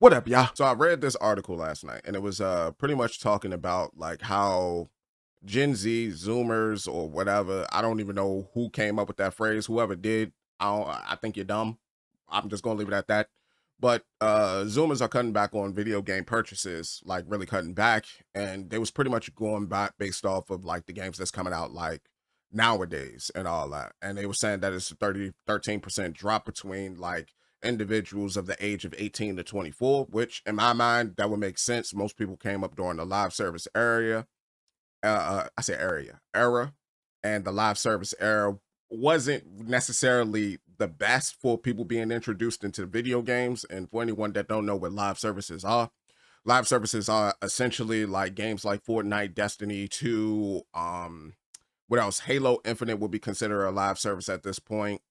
What up, y'all? So I read this article last night, and it was pretty much talking about like how Gen Z, Zoomers, or whatever. I don't even know who came up with that phrase. Whoever did, I think you're dumb. I'm just gonna leave it at that. But Zoomers are cutting back on video game purchases, like really cutting back, and they was pretty much going back based off of like the games that's coming out like nowadays and all that. And they were saying that it's a 13% drop between like individuals of the age of 18 to 24, which in my mind that would make sense. Most people came up during the live service I say era, and the live service era wasn't necessarily the best for people being introduced into video games. And for anyone that don't know what live services are essentially like games like Fortnite, Destiny 2, what else? Halo Infinite would be considered a live service at this point.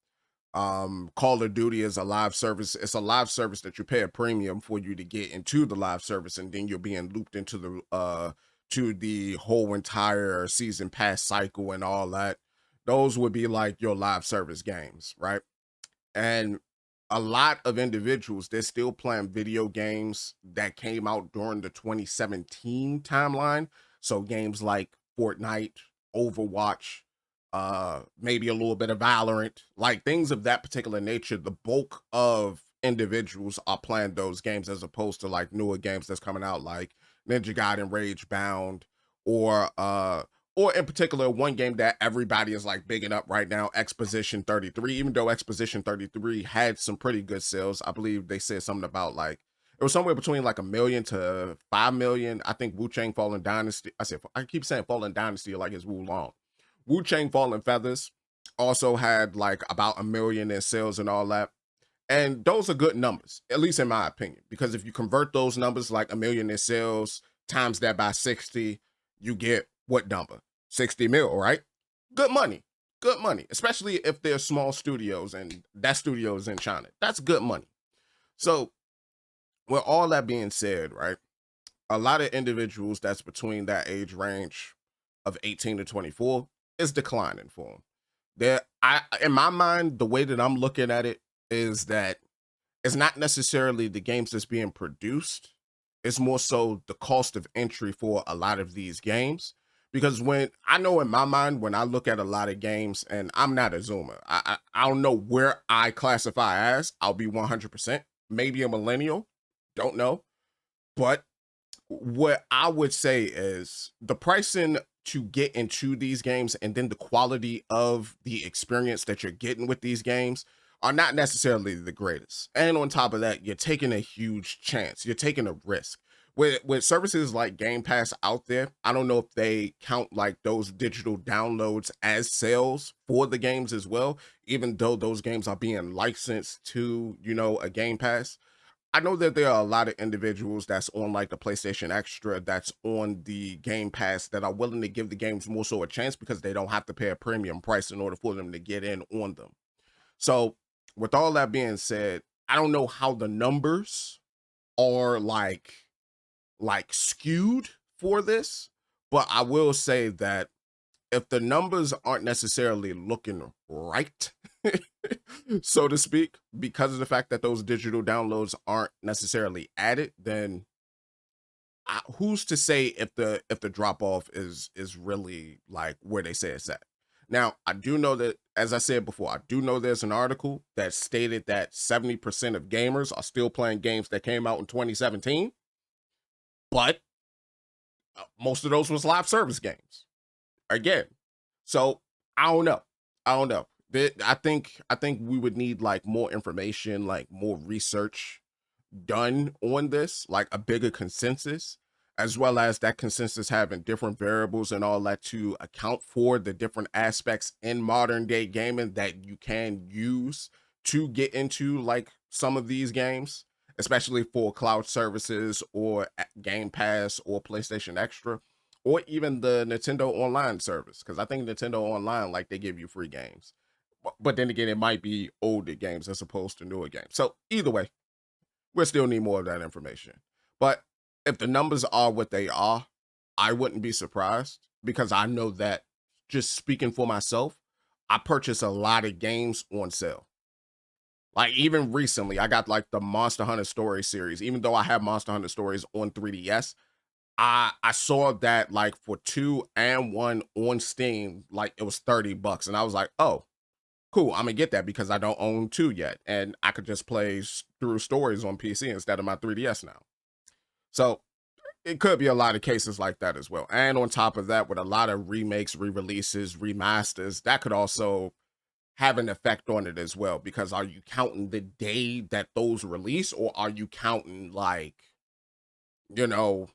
Call of Duty is a live service. It's a live service that you pay a premium for you to get into the live service, and then you're being looped into the whole entire season pass cycle and all that. Those would be like your live service games, right? And a lot of individuals, they're still playing video games that came out during the 2017 timeline. So games like Fortnite, Overwatch, maybe a little bit of Valorant, like things of that particular nature. The bulk of individuals are playing those games as opposed to like newer games that's coming out like Ninja Gaiden Rage Bound, or or in particular one game that everybody is like bigging up right now, Exposition 33. Even though Exposition 33 had some pretty good sales, I believe they said something about like it was somewhere between like 1 million to 5 million. I think Wu Chang Fallen Dynasty. I keep saying Fallen Dynasty like it's Wu Long. Wu Chang Fallen Feathers also had like about 1 million in sales and all that. And those are good numbers, at least in my opinion, because if you convert those numbers, like 1 million in sales, times that by 60, you get what number? 60 mil, right? Good money. Good money, especially if they're small studios and that studio is in China. That's good money. So, with all that being said, right, a lot of individuals that's between that age range of 18 to 24 is declining for them. In my mind, the way that I'm looking at it is that it's not necessarily the games that's being produced. It's more so the cost of entry for a lot of these games. Because when I know in my mind, when I look at a lot of games, and I'm not a Zoomer, I don't know where I classify as. I'll be 100%, maybe a millennial, don't know. But what I would say is the pricing to get into these games and then the quality of the experience that you're getting with these games are not necessarily the greatest. And on top of that, you're taking a huge chance. You're taking a risk. With services like Game Pass out there, I don't know if they count like those digital downloads as sales for the games as well, even though those games are being licensed to, a Game Pass. I know that there are a lot of individuals that's on like the PlayStation Extra, that's on the Game Pass, that are willing to give the games more so a chance because they don't have to pay a premium price in order for them to get in on them. So, with all that being said, I don't know how the numbers are like skewed for this, but I will say that if the numbers aren't necessarily looking right, so to speak, because of the fact that those digital downloads aren't necessarily added, then who's to say if the drop off is really like where they say it's at? Now, I do know that, as I said before, I do know there's an article that stated that 70% of gamers are still playing games that came out in 2017, but most of those was live service games again. So I don't know. I don't know. I think we would need like more information, like more research done on this, like a bigger consensus, as well as that consensus having different variables and all that to account for the different aspects in modern day gaming that you can use to get into like some of these games, especially for cloud services or Game Pass or PlayStation Extra, or even the Nintendo Online service. Because I think Nintendo Online, like they give you free games. But then again, it might be older games as opposed to newer games. So either way, we'll still need more of that information. But if the numbers are what they are, I wouldn't be surprised because I know that, just speaking for myself, I purchase a lot of games on sale. Like even recently, I got like the Monster Hunter Story series. Even though I have Monster Hunter Stories on 3DS, I saw that like for two and one on Steam, like it was $30, and I was like, oh, cool, I'm gonna get that because I don't own two yet, and I could just play through stories on PC instead of my 3DS now. So it could be a lot of cases like that as well. And on top of that, with a lot of remakes, re-releases, remasters, that could also have an effect on it as well. Because are you counting the day that those release, or are you counting like, you know,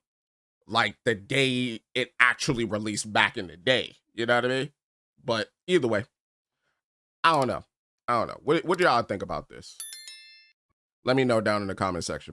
like the day it actually released back in the day? You know what I mean? But either way, I don't know. I don't know. What do y'all think about this? Let me know down in the comment section below.